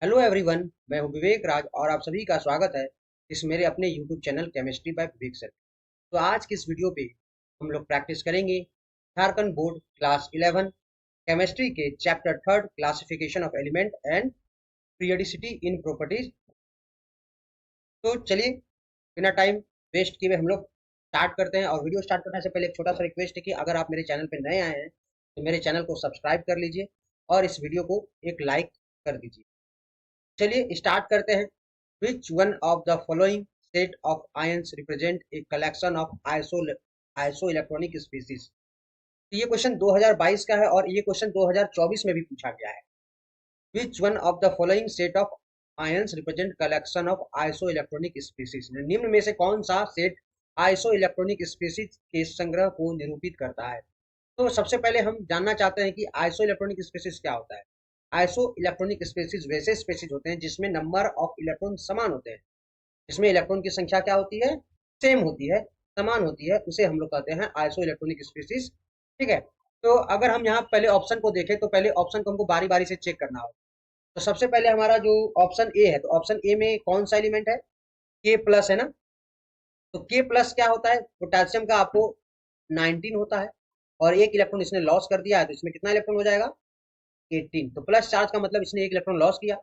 Hello everyone, मैं हूं विवेक राज और आप सभी का स्वागत है इस मेरे अपने यूट्यूब चैनल केमिस्ट्री बाय विवेक सर। तो आज की इस वीडियो पे हम लोग प्रैक्टिस करेंगे झारखंड बोर्ड क्लास 11 केमिस्ट्री के chapter third classification of element and periodicity in properties. तो चलिए बिना टाइम वेस्ट किए हम लोग स्टार्ट करते हैं। और वीडियो स्टार्ट करने से पहले एक छोटा सा रिक्वेस्ट है कि अगर आप मेरे चैनल पर नए आए हैं तो मेरे चैनल को सब्सक्राइब कर लीजिए और इस वीडियो को एक लाइक कर दीजिए। चलिए स्टार्ट करते हैं। Which one of the following set of ions represent a collection of iso electronic species. ये क्वेश्चन 2022 का है और ये क्वेश्चन 2024 में भी पूछा गया है। Which one of the following set of ions represent collection of iso electronic species. निम्न में से कौन सा सेट आइसो इलेक्ट्रॉनिक स्पीसीज के संग्रह को निरूपित करता है। तो सबसे पहले हम जानना चाहते हैं कि आइसो इलेक्ट्रॉनिक स्पीसीज क्या होता है। आइसो इलेक्ट्रॉनिक स्पीसीज वैसे स्पीसीज होते हैं जिसमें नंबर ऑफ इलेक्ट्रॉन समान होते हैं, जिसमें इलेक्ट्रॉन की संख्या क्या होती है, सेम होती है, समान होती है, उसे हम लोग कहते हैं आइसो इलेक्ट्रॉनिक स्पीसीज। ठीक है। तो अगर हम यहाँ पहले ऑप्शन को देखें तो पहले ऑप्शन को हमको बारी बारी से चेक करना होगा। तो सबसे पहले हमारा जो ऑप्शन ए है, तो ऑप्शन ए में कौन सा एलिमेंट है, के प्लस है ना। तो के प्लस क्या होता है, पोटेशियम का आपको 19 होता है और एक इलेक्ट्रॉन इसने लॉस कर दिया है, तो इसमें कितना इलेक्ट्रॉन हो जाएगा, 18। तो प्लस चार्ज का मतलब इसने एक इलेक्ट्रॉन लॉस किया।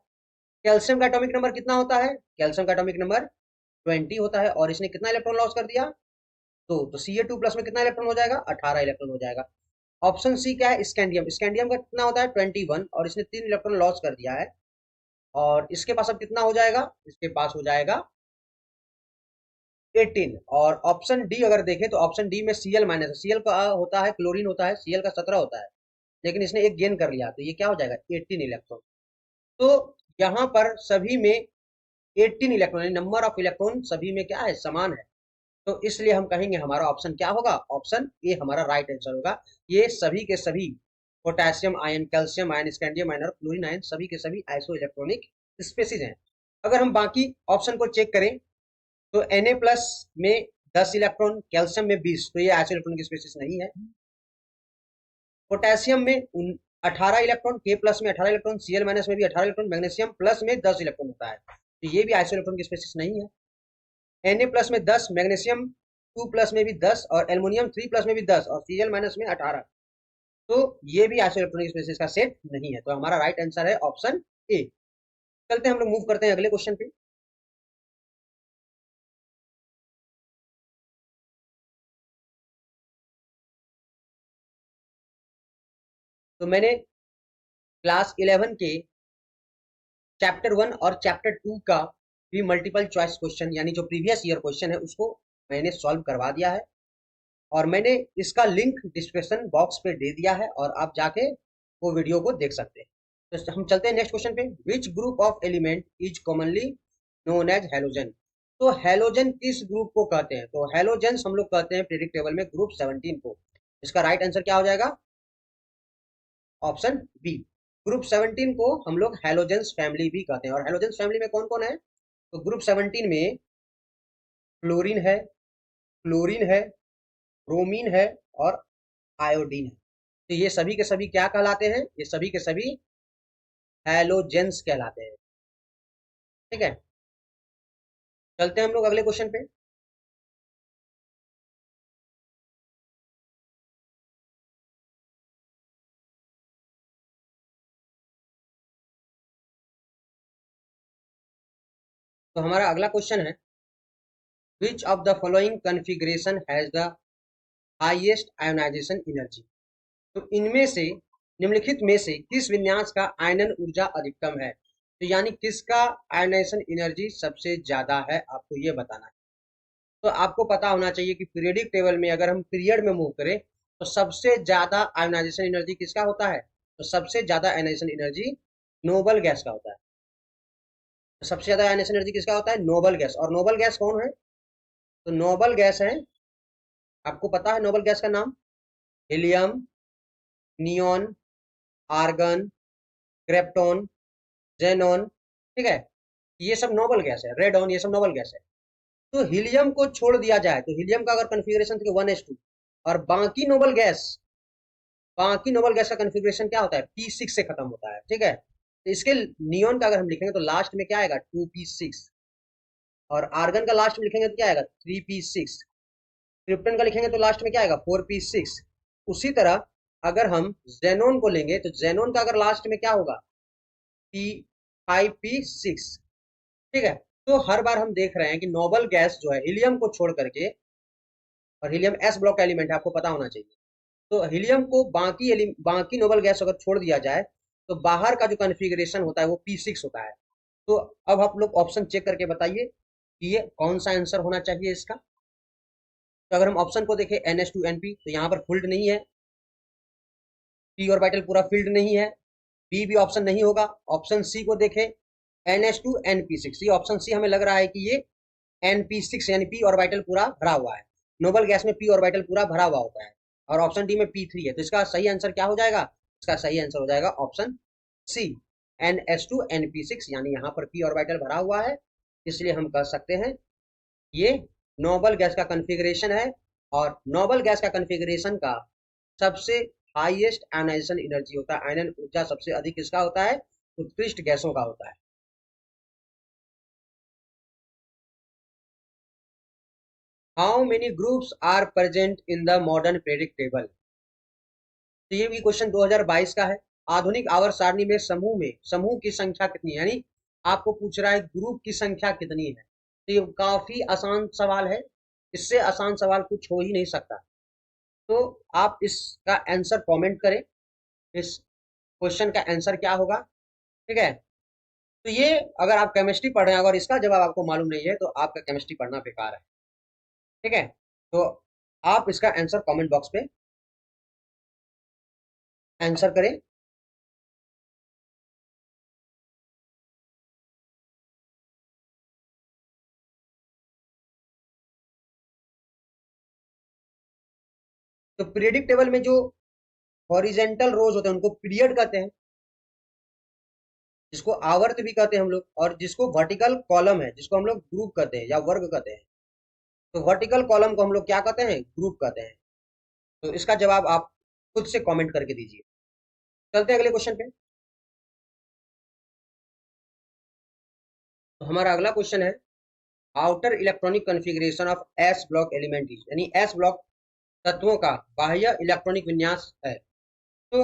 कैल्शियम का एटॉमिक नंबर कितना होता है, कैल्शियम का एटॉमिक नंबर 20 होता है और इसने कितना इलेक्ट्रॉन लॉस कर दिया, तो Ca2 प्लस में कितना इलेक्ट्रॉन हो जाएगा, 18 इलेक्ट्रॉन हो जाएगा। ऑप्शन सी क्या है, स्कैंडियम। स्कैंडियम का कितना होता है, 21 और इसने 3 इलेक्ट्रॉन लॉस कर दिया है और इसके पास अब कितना हो जाएगा, इसके पास हो जाएगा 18। और ऑप्शन डी अगर देखें तो ऑप्शन डी में Cl माइनस है। Cl का होता है क्लोरीन होता है, Cl का 17 होता है, लेकिन इसने एक गेन कर लिया तो ये क्या हो जाएगा, 18 इलेक्ट्रॉन। तो यहाँ पर सभी में 18 इलेक्ट्रॉन, नंबर ऑफ इलेक्ट्रॉन सभी में क्या है, समान है। तो इसलिए हम कहेंगे हमारा ऑप्शन क्या होगा, ऑप्शन ए हमारा राइट आंसर होगा। ये सभी के सभी potassium ion, calcium ion, scandium ion और क्लोरीन आयन सभी के सभी आइसो इलेक्ट्रॉनिक स्पेसीज हैं। अगर हम बाकी ऑप्शन को चेक करें तो Na प्लस में 10 इलेक्ट्रॉन, कैल्शियम में 20, तो ये आइसो इलेक्ट्रॉनिक स्पेसीज नहीं है। पोटेशियम में 18 इलेक्ट्रॉन, के प्लस में 18 इलेक्ट्रॉन, Cl माइनस में भी 18 इलेक्ट्रॉन, मैग्नीशियम प्लस में 10 इलेक्ट्रॉन होता है, तो ये भी आइसो इलेक्ट्रॉनिक स्पेसीज नहीं है। Na प्लस में 10, मैग्नीशियम 2 प्लस में भी 10 और एल्युमिनियम 3 प्लस में भी 10 और Cl माइनस में 18, तो ये भी आइसो इलेक्ट्रॉनिक स्पेसीज का सेट नहीं है। तो हमारा राइट आंसर है ऑप्शन ए। चलते हैं हम लोग मूव करते हैं अगले क्वेश्चन पे। तो मैंने क्लास 11 के चैप्टर 1 और चैप्टर 2 का भी मल्टीपल चॉइस क्वेश्चन यानी जो प्रीवियस ईयर क्वेश्चन है उसको मैंने सॉल्व करवा दिया है और मैंने इसका लिंक डिस्क्रिप्शन बॉक्स पे दे दिया है और आप जाके वो वीडियो को देख सकते हैं। तो हम चलते हैं नेक्स्ट क्वेश्चन पे। Which group of element is commonly known as halogen. तो हेलोजन किस ग्रुप को कहते हैं, तो हेलोजन हम लोग कहते हैं पीरियोडिक टेबल में ग्रुप 17 को। इसका राइट आंसर क्या हो जाएगा, ऑप्शन बी। ग्रुप 17 को हम लोग हेलोजेंस फैमिली भी कहते हैं। और हेलोजेंस फैमिली में कौन कौन है, तो ग्रुप 17 में फ्लोरीन है, क्लोरीन है, ब्रोमीन है और आयोडीन है। तो ये सभी के सभी क्या कहलाते हैं, ये सभी के सभी हेलोजेंस कहलाते हैं। ठीक है, चलते हैं हम लोग अगले क्वेश्चन पे। तो हमारा अगला क्वेश्चन है, which of the following configuration has the highest ionization energy. तो इनमें से निम्नलिखित में से किस विन्यास का आयनन ऊर्जा अधिकतम है। तो यानी किसका आयनाइजेशन एनर्जी सबसे ज्यादा है, आपको ये बताना है। तो आपको पता होना चाहिए कि पीरियोडिक टेबल में अगर हम पीरियड में मूव करें तो सबसे ज्यादा आयोनाइजेशन एनर्जी किसका होता है, तो सबसे ज्यादा आयोनाइजेशन एनर्जी नोबल गैस का होता है। तो सबसे ज्यादा आयोनाइजेशन एनर्जी किसका होता है, नोबल गैस। और नोबल गैस कौन है, तो नोबल गैस है, आपको पता है नोबल गैस का नाम, हीलियम, नियॉन, आर्गन, क्रेप्टॉन, जेनॉन। ठीक है, ये सब नोबल गैस है, रेडॉन, ये सब नोबल गैस है। तो हीलियम को छोड़ दिया जाए तो हीलियम का अगर कन्फिग्रेशन देखिए 1s2 और बाकी नोबल गैस का कन्फिग्रेशन क्या होता है, P6 से खत्म होता है। ठीक है, तो इसके नियोन का अगर हम लिखेंगे तो लास्ट में क्या आएगा 2p6, और आर्गन का लास्ट में लिखेंगे तो क्या आएगा 3p6, क्रिप्टन का लिखेंगे तो लास्ट में क्या आएगा 4p6। उसी तरह अगर हम जेनोन को लेंगे तो जेनोन का अगर लास्ट में क्या होगा p5p6। ठीक है, तो हर बार हम देख रहे हैं कि नोबल गैस जो है हीलियम को छोड़ करके, और हीलियम एस ब्लॉक का एलिमेंट है आपको पता होना चाहिए, तो हीलियम को बाकी नोबल गैस अगर छोड़ दिया जाए तो बाहर का जो कॉन्फ़िगरेशन होता है वो p6 होता है। तो अब आप लोग ऑप्शन चेक करके बताइए कि ये कौन सा आंसर होना चाहिए इसका। तो अगर हम ऑप्शन को देखें NH2NP, तो यहाँ पर फील्ड नहीं है, p ऑर्बिटल पूरा फील्ड नहीं है, बी भी ऑप्शन नहीं होगा। ऑप्शन सी को देखें NH2NP6, ये ऑप्शन सी हमें लग रहा है कि ये NP6 यानी p ऑर्बिटल पूरा भरा हुआ है। नोबल गैस में p ऑर्बिटल पूरा भरा हुआ होता है, और ऑप्शन डी में p3 है, तो इसका सही आंसर क्या हो जाएगा, इसका सही आंसर हो जाएगा ऑप्शन सी NH2NP6, यानी यहाँ पर p ऑर्बिटल भरा हुआ है, इसलिए हम कह सकते हैं ये नोबल गैस का कॉन्फ़िगरेशन है। और नोबल गैस का कॉन्फ़िगरेशन का सबसे हाईएस्ट आयनाइजेशन एनर्जी होता है, आयनन ऊर्जा सबसे अधिक किसका होता है, उत्कृष्ट गैसों का होता है। How many groups are present in the modern periodic table. तो ये भी क्वेश्चन 2022 का है। आधुनिक आवर्त सारणी में समूह की संख्या कितनी है, यानी आपको पूछ रहा है ग्रुप की संख्या कितनी है। तो ये काफी आसान सवाल है, इससे आसान सवाल कुछ हो ही नहीं सकता। तो आप इसका आंसर कमेंट करें, इस क्वेश्चन का आंसर क्या होगा। ठीक है, तो ये अगर आप केमिस्ट्री पढ़ रहे हैं, अगर इसका जवाब आपको मालूम नहीं है तो आपका केमिस्ट्री पढ़ना बेकार है। ठीक है, तो आप इसका आंसर कमेंट बॉक्स पे आंसर करें। तो पीरियडिक टेबल में जो हॉरिजेंटल रोज होते हैं उनको पीरियड कहते हैं, जिसको आवर्त भी कहते हैं हम लोग, और जिसको वर्टिकल कॉलम है जिसको हम लोग ग्रुप कहते हैं या वर्ग कहते हैं। तो वर्टिकल कॉलम को हम लोग क्या कहते हैं, ग्रुप कहते हैं। तो इसका जवाब आप खुद से कमेंट करके दीजिए। चलते हैं अगले क्वेश्चन पे। तो हमारा अगला क्वेश्चन है outer electronic configuration of S block element is, यानी एस ब्लॉक तत्वों का बाह्य इलेक्ट्रॉनिक विन्यास है। तो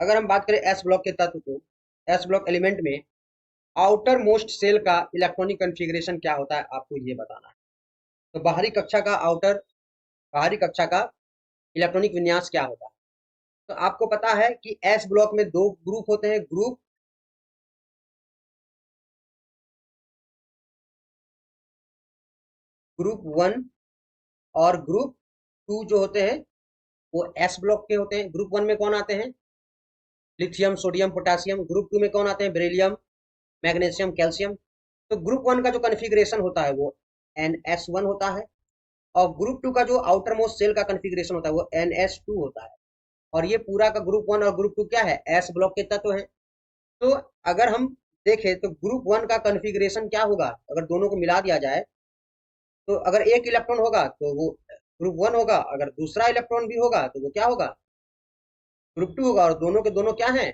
अगर हम बात करें एस ब्लॉक के तत्व को, एस ब्लॉक एलिमेंट में आउटर मोस्ट सेल का इलेक्ट्रॉनिक कॉन्फ़िगरेशन क्या होता है आपको ये बताना है। तो बाहरी कक्षा का इलेक्ट्रॉनिक विन्यास क्या होता है। तो आपको पता है कि एस ब्लॉक में दो ग्रुप होते हैं, ग्रुप 1 और ग्रुप 2 जो होते हैं वो एस ब्लॉक के होते हैं। ग्रुप 1 में कौन आते हैं, लिथियम, सोडियम, पोटेशियम। ग्रुप 2 में कौन आते हैं, बेरिलियम, मैग्नीशियम, कैल्शियम। तो ग्रुप 1 का जो कॉन्फ़िगरेशन होता है वो NS1 होता है, और ग्रुप 2 का जो आउटर मोस्ट सेल का कॉन्फ़िगरेशन होता है वो NS2 होता है। और ये पूरा का ग्रुप 1 और ग्रुप 2 क्या है, एस ब्लॉक के तत्व हैं। तो अगर हम देखें तो ग्रुप 1 का कॉन्फ़िगरेशन क्या होगा, अगर दोनों को मिला दिया जाए तो अगर एक इलेक्ट्रॉन होगा तो वो ग्रुप 1 होगा, अगर दूसरा इलेक्ट्रॉन भी होगा तो वो क्या होगा, ग्रुप 2 होगा, और दोनों के दोनों क्या हैं,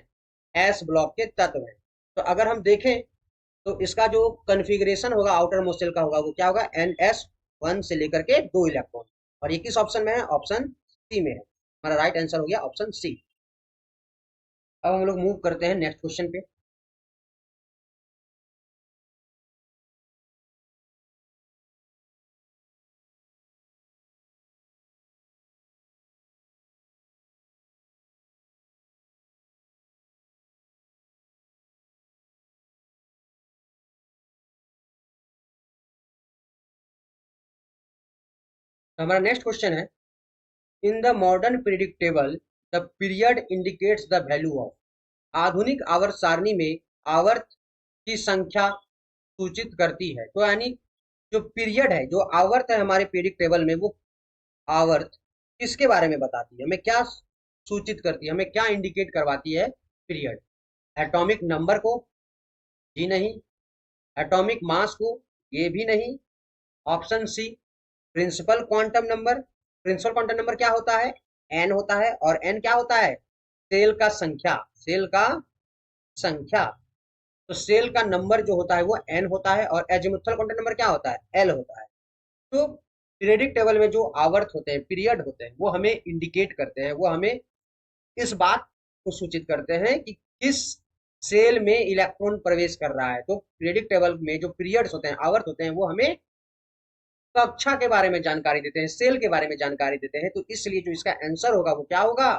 एस ब्लॉक के तत्व हैं। तो अगर हम देखें तो इसका जो कॉन्फ़िगरेशन होगा आउटर मोस्ट शेल का होगा वो क्या होगा, NS1 से लेकर के 2 इलेक्ट्रॉन। और ये किस ऑप्शन में है, ऑप्शन सी में है। हमारा राइट आंसर हो गया ऑप्शन सी। अब हम लोग मूव करते हैं नेक्स्ट क्वेश्चन पे। तो हमारा नेक्स्ट क्वेश्चन है इन the modern periodic table the period indicates the value of. आधुनिक आवर्त सारणी में आवर्त की संख्या सूचित करती है। तो यानी जो पीरियड है, जो आवर्त है हमारे पीरियडिक टेबल में, वो आवर्त किसके बारे में बताती है, हमें क्या सूचित करती है, हमें क्या इंडिकेट करवाती है पीरियड। एटॉमिक नंबर को, जी नहीं। एटॉमिक मास को, ये भी नहीं। Option C principal quantum number. Principal quantum number क्या होता है, एन होता है, और एन क्या होता है, सेल का संख्या, सेल का संख्या। तो सेल का नंबर जो होता है वो n होता है और एजिमुथल कांटेक्ट नंबर क्या होता है, l होता है। तो पीरियडिक टेबल में जो आवर्त होते हैं, पीरियड होते हैं, वो हमें इंडिकेट करते हैं, वो हमें इस बात को सूचित करते हैं कि किस सेल में इलेक्ट्रॉन प्रवेश कर रहा है। तो पीरियडिक टेबल में जो पीरियड्स होते हैं, आवर्त होते हैं, वो हमें कक्षा के बारे में जानकारी देते हैं, सेल के बारे में जानकारी देते हैं। तो इसलिए जो इसका आंसर होगा वो क्या होगा,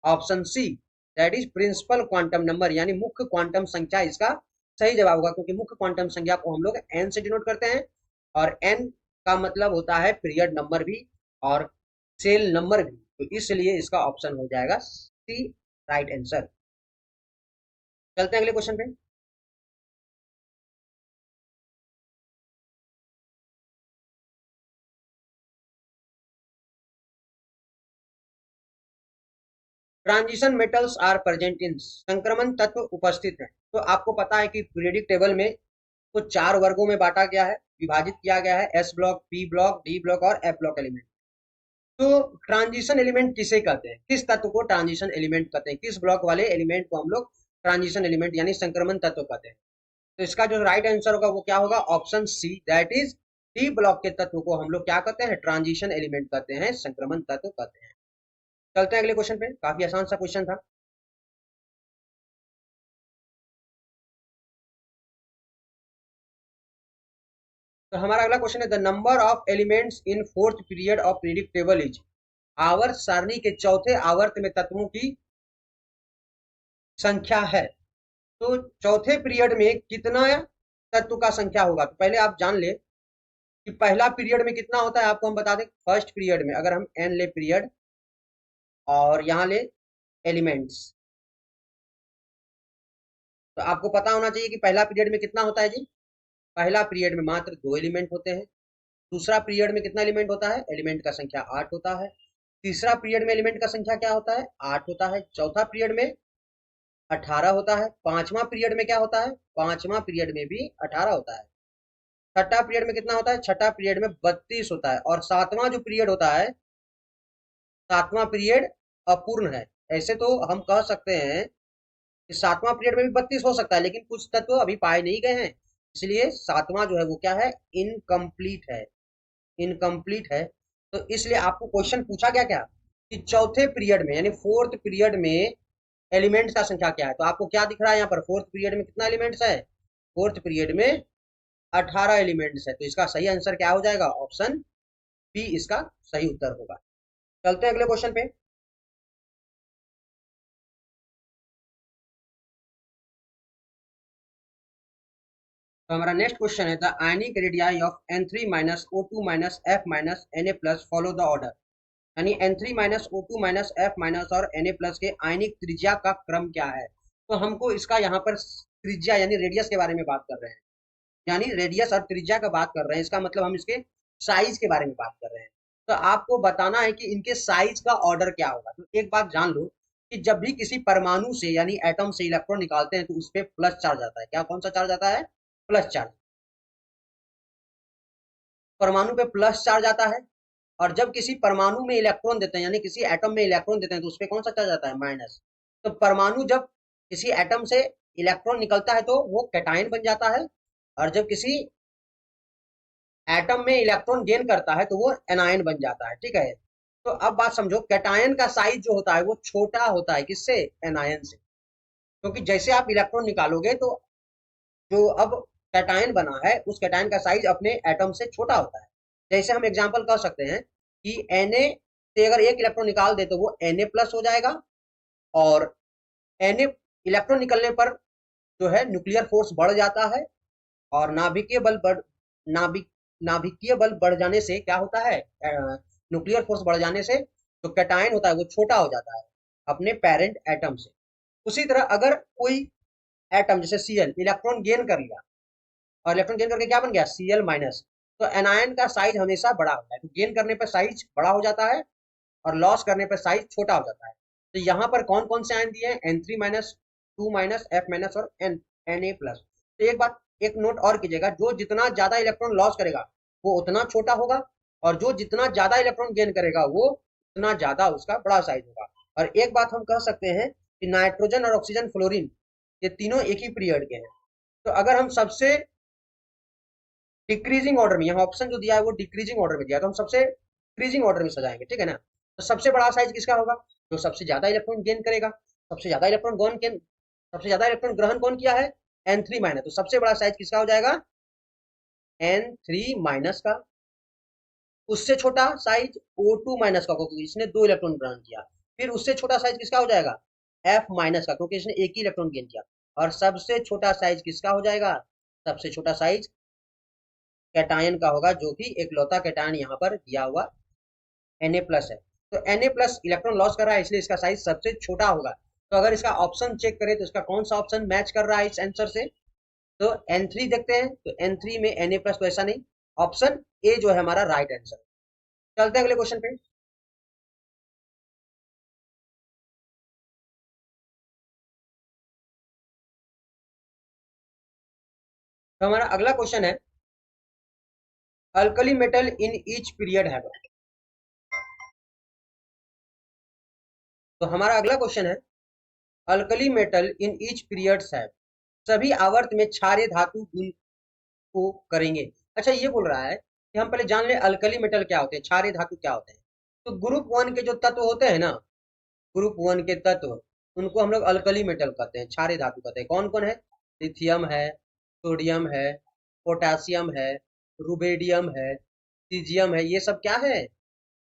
option C, that is principal quantum number, यानी मुख्य क्वांटम संख्या इसका सही जवाब होगा। क्योंकि मुख्य क्वांटम संख्या को हम लोग एन से डिनोट करते हैं और एन का मतलब होता है पीरियड नंबर भी और सेल नंबर भी। तो इसलिए इसका ऑप्शन हो जाएगा सी, राइट आंसर। चलते हैं अगले क्वेश्चन पे। Transition metals are present in, संक्रमण तत्व उपस्थित है। तो आपको पता है कि पीरियडिक टेबल में तो 4 वर्गों में बांटा गया है, विभाजित किया गया है, S block, P block, D block और एफ ब्लॉक एलिमेंट। तो ट्रांजिशन एलिमेंट किसे कहते हैं, किस तत्व को ट्रांजिशन एलिमेंट कहते हैं, किस ब्लॉक वाले एलिमेंट को हम लोग ट्रांजिशन एलिमेंट यानी संक्रमण तत्व कहते हैं। तो इसका जो राइट आंसर होगा वो क्या होगा, option C, that is D block के तत्व को हम लोग क्या कहते हैं, ट्रांजिशन एलिमेंट कहते हैं, संक्रमण तत्व कहते हैं। चलते हैं अगले क्वेश्चन पे, काफी आसान सा क्वेश्चन था। तो हमारा अगला क्वेश्चन है, the number of elements in fourth period of periodic table is, आवर्त सारणी के चौथे आवर्त में तत्वों की संख्या है। तो चौथे पीरियड में कितना तत्व का संख्या होगा। तो पहले आप जान ले कि पहला पीरियड में कितना होता है, आपको हम बता दें। फर्स्ट पीरियड में अगर हम एन ले पीरियड और यहाँ ले एलिमेंट्स, तो आपको पता होना चाहिए कि पहला पीरियड में कितना होता है जी। पहला पीरियड में मात्र 2 एलिमेंट होते हैं। दूसरा पीरियड में कितना एलिमेंट होता है, एलिमेंट का संख्या 8 होता है। तीसरा पीरियड में एलिमेंट का संख्या क्या होता है, 8 होता है। चौथा पीरियड में 18 होता है। पांचवा पीरियड में क्या होता है, पांचवा पीरियड में भी 18 होता है। छठा पीरियड में कितना होता है, छठा पीरियड में 32 होता है। और सातवां जो पीरियड होता है, सातवां पीरियड अपूर्ण है। ऐसे तो हम कह सकते हैं कि सातवां पीरियड में भी 32 हो सकता है, लेकिन कुछ तत्व अभी पाए नहीं गए हैं, इसलिए सातवां जो है वो क्या है, इनकम्प्लीट है, इनकम्प्लीट है। तो इसलिए आपको क्वेश्चन पूछा गया क्या कि चौथे पीरियड में यानी फोर्थ पीरियड में एलिमेंट्स का संख्या क्या है। तो आपको क्या दिख रहा है यहाँ पर, फोर्थ पीरियड में कितना एलिमेंट्स है, फोर्थ पीरियड में 18 एलिमेंट्स है। तो इसका सही आंसर क्या हो जाएगा, ऑप्शन बी इसका सही उत्तर होगा। चलते हैं अगले क्वेश्चन पे। तो हमारा नेक्स्ट क्वेश्चन है, the ionic radii of N3 minus O2 minus F minus Na plus follow the order. यानी N3 minus O2 minus F minus और Na प्लस के आयनिक त्रिज्या का क्रम क्या है। तो हमको इसका यहाँ पर त्रिज्या यानी रेडियस के बारे में बात कर रहे हैं, यानी रेडियस और त्रिज्या का बात कर रहे हैं। इसका मतलब हम इसके साइज के बारे में बात कर रहे हैं। तो आपको बताना है कि इनके साइज का ऑर्डर क्या होगा। तो एक बात जान लो कि जब भी किसी परमाणु से यानी एटम से इलेक्ट्रॉन निकालते हैं तो उस पर प्लस चार्ज आता है। क्या, कौन सा चार्ज आता है, प्लस चार्ज। परमाणु पे प्लस चार्ज आता है। और जब किसी परमाणु में इलेक्ट्रॉन देते हैं यानी किसी एटम में इलेक्ट्रॉन देते हैं तो उस पर कौन सा चार्ज आता है, माइनस। तो परमाणु जब किसी एटम से इलेक्ट्रॉन निकलता है तो वो कैटायन बन जाता है, और जब किसी एटम में इलेक्ट्रॉन गेन करता है तो वो एनायन बन जाता है। ठीक है, तो अब बात समझो, कैटायन का साइज जो होता है वो छोटा होता है, किससे, एनायन से। क्योंकि जैसे आप इलेक्ट्रॉन निकालोगे तो जो अब कैटायन बना है उस कैटायन का साइज अपने एटम से छोटा होता है। जैसे हम एग्जांपल कर सकते हैं कि Na से अगर एक इलेक्ट्रॉन निकाल दे तो वो Na प्लस हो जाएगा, और Na इलेक्ट्रॉन निकलने पर जो है न्यूक्लियर फोर्स बढ़ जाता है, और नाभिक नाभिकीय बल बढ़ जाने से क्या होता है, न्यूक्लियर फोर्स बढ़ जाने से जो कैटायन होता है वो छोटा हो जाता है अपने पेरेंट एटम से। उसी तरह अगर कोई एटम जैसे Cl इलेक्ट्रॉन गेन कर लिया और इलेक्ट्रॉन गेन करके क्या बन गया, Cl माइनस, तो एनायन का साइज हमेशा बड़ा होता है। तो गेन करने पर साइज बड़ा हो जाता है और लॉस करने पर साइज छोटा हो जाता है। तो यहाँ पर कौन कौन से आयन दिए हैं, N3 minus, 2 minus, F minus और Na प्लस। तो एक बात, एक नोट और कीजिएगा, जो जितना ज्यादा इलेक्ट्रॉन लॉस करेगा वो उतना छोटा होगा, और जो जितना ज्यादा इलेक्ट्रॉन गेन करेगा वो उतना ज्यादा उसका बड़ा साइज होगा। और एक बात हम कह सकते हैं कि नाइट्रोजन और ऑक्सीजन, फ्लोरीन, ये तीनों एक ही पीरियड के हैं। तो अगर हम सबसे डिक्रीजिंग ऑर्डर में, यहाँ ऑप्शन जो दिया है वो डिक्रीजिंग ऑर्डर में दिया है, तो हम सबसे डिक्रीजिंग ऑर्डर में सजाएंगे, ठीक है ना। तो सबसे बड़ा साइज किसका होगा? जो सबसे ज्यादा इलेक्ट्रॉन गेन करेगा। सबसे ज्यादा इलेक्ट्रॉन सबसे ज्यादा इलेक्ट्रॉन ग्रहण कौन किया है? N3 minus. तो सबसे बड़ा साइज किसका हो जाएगा? N3 माइनस का। उससे छोटा साइज O2 माइनस का, क्योंकि इसने 2 इलेक्ट्रॉन ग्रहण किया। फिर उससे छोटा साइज किसका हो जाएगा? F माइनस का, क्योंकि इसने एक ही इलेक्ट्रॉन गेन किया। और सबसे छोटा साइज किसका हो जाएगा? सबसे छोटा साइज कैटायन का होगा, जो कि एक लौता कैटायन यहाँ पर दिया हुआ Na प्लस है। तो Na प्लस इलेक्ट्रॉन लॉस कर रहा है, इसलिए इसका साइज सबसे छोटा होगा। तो अगर इसका ऑप्शन चेक करें तो इसका कौन सा ऑप्शन मैच कर रहा है इस आंसर से? तो N3 देखते हैं, तो N3 में Na प्लस तो ऐसा नहीं। ऑप्शन ए जो है हमारा राइट आंसर। चलते हैं अगले क्वेश्चन पे। तो हमारा अगला क्वेश्चन है, alkali metal in each period है। तो हमारा अगला क्वेश्चन है, alkali metal in each periods है, सभी आवर्त में क्षारीय धातु गुण को करेंगे। अच्छा, ये बोल रहा है कि हम पहले जान ले अल्कली मेटल क्या होते हैं, क्षारीय धातु क्या होते हैं। तो ग्रुप वन के जो तत्व होते हैं ना, ग्रुप वन के तत्व, उनको हम लोग अल्कली मेटल कहते हैं, क्षारीय धातु कहते हैं। कौन कौन है? लिथियम है, सोडियम है, पोटेशियम है, रुबेडियम है, सीजियम है, ये सब क्या है?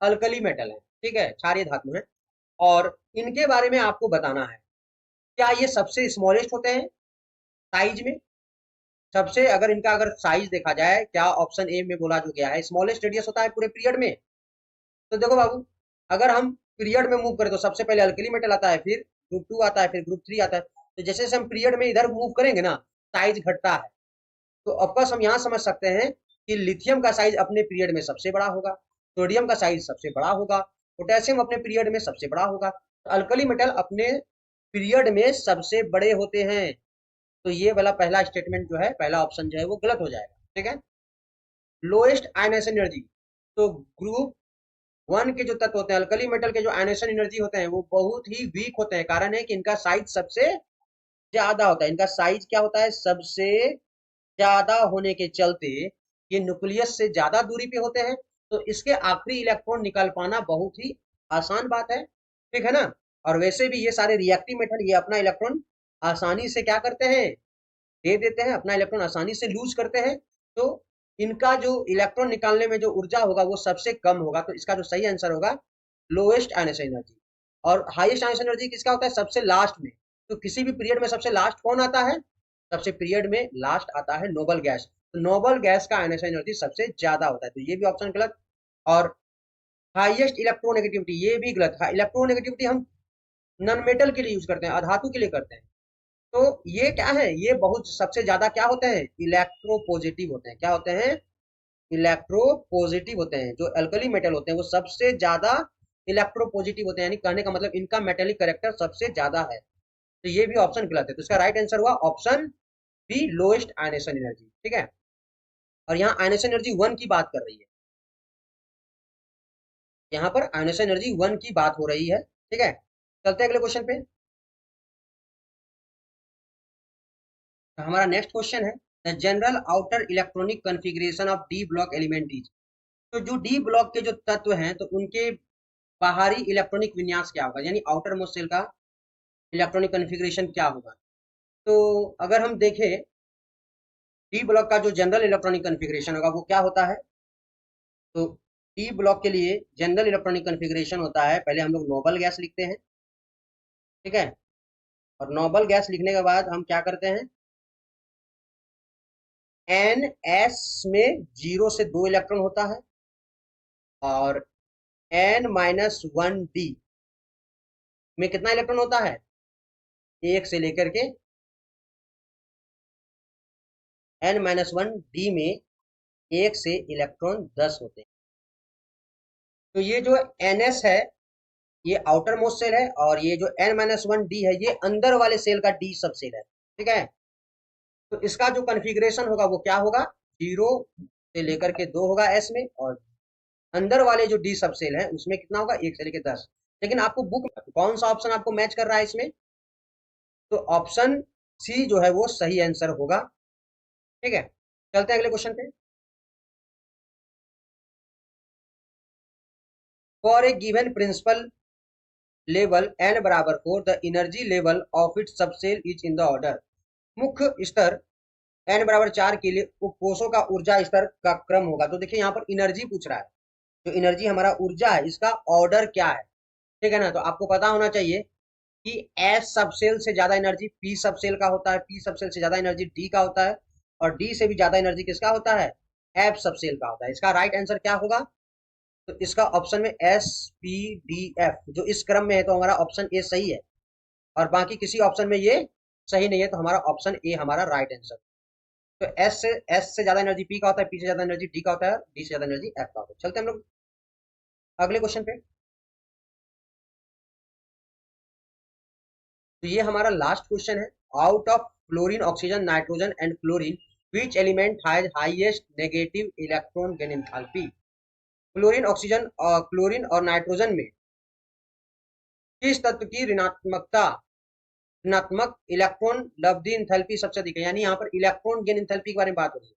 अल्कली मेटल है, ठीक है, क्षारीय धातु है। और इनके बारे में आपको बताना है, क्या ये सबसे स्मॉलेस्ट होते हैं साइज में? सबसे, अगर इनका अगर साइज देखा जाए, क्या ऑप्शन ए में बोला जो गया है स्मॉलेस्ट रेडियस होता है पूरे पीरियड में। तो देखो बाबू, अगर हम पीरियड में मूव करें तो सबसे पहले अल्कली मेटल आता है, फिर ग्रुप टू आता है, फिर ग्रुप थ्री आता है। तो जैसे जैसे हम पीरियड में इधर मूव करेंगे ना, साइज घटता है। तो ऑफकोर्स हम यहाँ समझ सकते हैं कि लिथियम का साइज अपने पीरियड में सबसे बड़ा होगा, सोडियम का साइज सबसे बड़ा होगा, पोटेशियम अपने पीरियड में सबसे बड़ा होगा। तो अल्कली मेटल अपने पीरियड में सबसे बड़े होते हैं। तो ये वाला पहला स्टेटमेंट जो है, पहला ऑप्शन जो है वो गलत हो जाएगा, ठीक है। लोएस्ट आयनेशन एनर्जी, तो ग्रुप वन के जो तत्व होते हैं, अल्कली मेटल के जो आयनेशन एनर्जी होते हैं वो बहुत ही वीक होते हैं। कारण है कि इनका साइज सबसे ज्यादा होता है। इनका साइज क्या होता है? सबसे ज्यादा होने के चलते ये न्यूक्लियस से ज्यादा दूरी पे होते हैं, तो इसके आखिरी इलेक्ट्रॉन निकाल पाना बहुत ही आसान बात है, ठीक है ना। और वैसे भी ये सारे रिएक्टिव मेटल ये अपना इलेक्ट्रॉन आसानी से क्या करते हैं? दे देते हैं, अपना इलेक्ट्रॉन आसानी से लूज करते हैं। तो इनका जो इलेक्ट्रॉन निकालने में जो ऊर्जा होगा वो सबसे कम होगा। तो इसका जो सही आंसर होगा लोएस्ट आयनेशन एनर्जी। और हाईएस्ट आयनेशन एनर्जी किसका होता है? सबसे लास्ट में। तो किसी भी पीरियड में सबसे लास्ट कौन आता है? सबसे पीरियड में लास्ट आता है नोबल गैस। तो नोबल गैस का आयनेशन एनर्जी सबसे ज्यादा होता है, तो ये भी ऑप्शन गलत। और हाईएस्ट इलेक्ट्रोनेगेटिविटी, ये भी गलत है। इलेक्ट्रोनेगेटिविटी हम नॉन मेटल के लिए यूज करते हैं, अधातु के लिए करते हैं। तो ये क्या है? ये बहुत सबसे ज्यादा क्या होते हैं? इलेक्ट्रोपॉजिटिव होते हैं। क्या होते हैं? इलेक्ट्रोपॉजिटिव होते हैं। जो अल्कली मेटल होते हैं वो सबसे ज्यादा इलेक्ट्रोपॉजिटिव होते हैं, यानी कहने का मतलब इनका मेटेलिक कैरेक्टर सबसे ज्यादा है। तो ये भी ऑप्शन गलत है। तो इसका राइट आंसर हुआ option B, lowest ionization energy, ठीक है। और यहाँ आयनेशन एनर्जी वन की बात कर रही है, यहाँ पर आयनेशन एनर्जी वन की बात हो रही है, ठीक है। चलते हैं अगले क्वेश्चन पे। तो हमारा नेक्स्ट क्वेश्चन है, the general outer electronic configuration of D block element is. तो जो डी ब्लॉक के जो तत्व हैं, तो उनके बाहरी इलेक्ट्रॉनिक विन्यास क्या होगा, यानी आउटर मोस्ट शेल का इलेक्ट्रॉनिक कॉन्फ़िगरेशन क्या होगा। तो अगर हम देखें डी ब्लॉक का जो जनरल इलेक्ट्रॉनिक कॉन्फ़िगरेशन होगा वो क्या होता है। तो डी ब्लॉक के लिए जनरल इलेक्ट्रॉनिक कॉन्फ़िगरेशन होता है, पहले हम लोग नोबल गैस लिखते हैं, ठीक है। और नोबल गैस लिखने के बाद हम क्या करते हैं? एन एस में 0 से 2 इलेक्ट्रॉन होता है, और n-1 डी में कितना इलेक्ट्रॉन होता है? 1 से लेकर के n-1 डी में 1 से इलेक्ट्रॉन 10 होते हैं। तो ये जो ns है ये आउटर मोस्ट सेल है, और ये जो n-1 डी है ये अंदर वाले सेल का डी सब सेल है, ठीक है। तो इसका जो कॉन्फ़िगरेशन होगा वो क्या होगा? 0 से लेकर के 2 होगा एस में, और अंदर वाले जो डी सब सेल है उसमें कितना होगा? 1 से लेकर 10। लेकिन आपको बुक कौन सा ऑप्शन आपको मैच कर रहा है इसमें? तो ऑप्शन सी जो है वो सही आंसर होगा। ठीक है, चलते हैं अगले क्वेश्चन पे। For a given principal level n बराबर 4 the energy level of its subshell is in the order. मुख्य स्तर n बराबर 4 के लिए उपकोषों का ऊर्जा स्तर का क्रम होगा। तो देखिए यहाँ पर एनर्जी पूछ रहा है, जो एनर्जी हमारा ऊर्जा है इसका ऑर्डर क्या है, ठीक है ना। तो आपको पता होना चाहिए कि एस सबसेल से ज्यादा एनर्जी पी सबसेल का होता है, पी सबसेल से ज्यादा एनर्जी डी का होता है, और डी से भी ज्यादा एनर्जी किसका होता है, एफ सबसेल का होता है। इसका राइट आंसर क्या होगा, तो इसका ऑप्शन में एस पी डी एफ जो इस क्रम में है, तो हमारा ऑप्शन ए सही है, और बाकी किसी ऑप्शन में ये सही नहीं है, तो हमारा ऑप्शन ए हमारा राइट आंसर। तो एस से ज्यादा एनर्जी पी का होता है, पी से ज्यादा एनर्जी डी का होता है, डी से ज्यादा एनर्जी एफ का होता है। चलते हैं हम लोग अगले क्वेश्चन पे। तो ये हमारा लास्ट क्वेश्चन है। Out of fluorine, oxygen, nitrogen and chlorine which element has highest negative electron gain enthalpy. Fluorine, oxygen और क्लोरीन और नाइट्रोजन में किस तत्व की ऋणात्मक इलेक्ट्रॉन लब्धि एंथैल्पी सबसे अधिक है। यानी यहाँ पर इलेक्ट्रॉन गेन एंथैल्पी के बारे में बात हो रही है,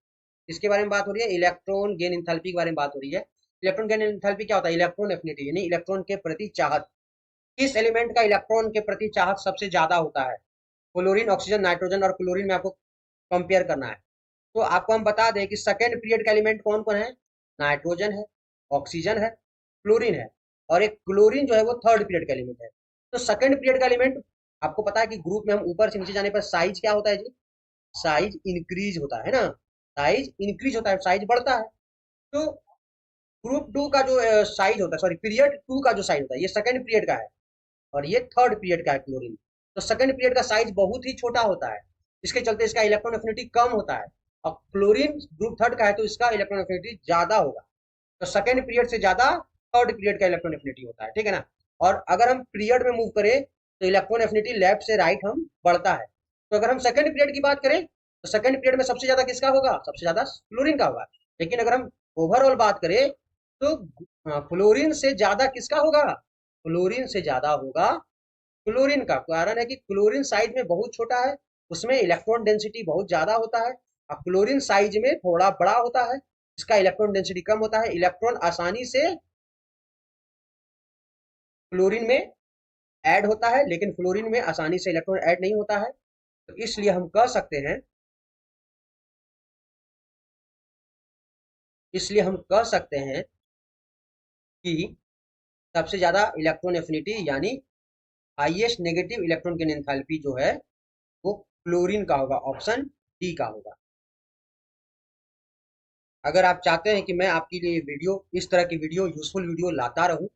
इसके बारे में बात हो रही है, इलेक्ट्रॉन गेन एंथैल्पी के बारे में बात हो रही है। इलेक्ट्रॉन गेन एंथैल्पी क्या होता है, इलेक्ट्रॉन एफिनिटी, यानी इलेक्ट्रॉन के प्रति चाहत। किस एलिमेंट का इलेक्ट्रॉन के प्रति चाहत सबसे ज्यादा होता है। फ्लोरीन, ऑक्सीजन, नाइट्रोजन और क्लोरीन में आपको कंपेयर करना है। तो आपको हम बता दें कि सेकेंड पीरियड का एलिमेंट कौन कौन है, नाइट्रोजन है, ऑक्सीजन है, क्लोरीन है, और एक क्लोरीन जो है वो थर्ड पीरियड का एलिमेंट है। तो सेकेंड पीरियड का एलिमेंट आपको पता है कि ग्रुप में हम ऊपर से नीचे जाने पर साइज क्या होता है जी, साइज इंक्रीज होता है ना, साइज इंक्रीज होता है, साइज बढ़ता है। तो ग्रुप टू का जो साइज होता है, सॉरी पीरियड टू का जो साइज होता है, ये सेकेंड पीरियड का है और ये थर्ड पीरियड का है क्लोरीन। तो सेकंड पीरियड का साइज बहुत ही छोटा होता है, इसके चलते इसका इलेक्ट्रॉन एफिनिटी कम होता है। और क्लोरीन ग्रुप थर्ड का है तो इसका इलेक्ट्रॉन एफिनिटी ज्यादा होगा। तो सेकंड पीरियड से ज्यादा थर्ड पीरियड का इलेक्ट्रॉन एफिनिटी होता है, ठीक है ना। और अगर हम पीरियड में मूव करें तो इलेक्ट्रॉन एफिनिटी लेफ्ट से राइट हम बढ़ता है। तो अगर हम सेकंड पीरियड की बात करें तो सेकंड पीरियड में सबसे ज्यादा किसका होगा, सबसे ज्यादा क्लोरीन का होगा। लेकिन अगर हम ओवरऑल बात करें तो फ्लोरीन से ज्यादा किसका होगा, फ्लोरीन से ज्यादा होगा क्लोरीन का। कारण है कि क्लोरीन साइज में बहुत छोटा है, उसमें इलेक्ट्रॉन डेंसिटी बहुत ज्यादा होता है, और क्लोरीन साइज में थोड़ा बड़ा होता है, इसका इलेक्ट्रॉन डेंसिटी कम होता है। इलेक्ट्रॉन आसानी से क्लोरीन में ऐड होता है, लेकिन फ्लोरीन में आसानी से इलेक्ट्रॉन ऐड नहीं होता है। तो इसलिए हम कह सकते हैं, इसलिए हम कह सकते हैं कि सबसे ज्यादा इलेक्ट्रॉन एफिनिटी यानी highest negative electron gain enthalpy जो है वो क्लोरीन का होगा, ऑप्शन डी का होगा। अगर आप चाहते हैं कि मैं आपके लिए वीडियो, इस तरह की वीडियो, यूजफुल वीडियो लाता रहूं,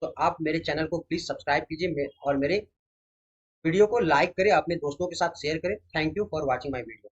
तो आप मेरे चैनल को प्लीज सब्सक्राइब कीजिए और मेरे वीडियो को लाइक करें, अपने दोस्तों के साथ शेयर करें। Thank you for watching my video.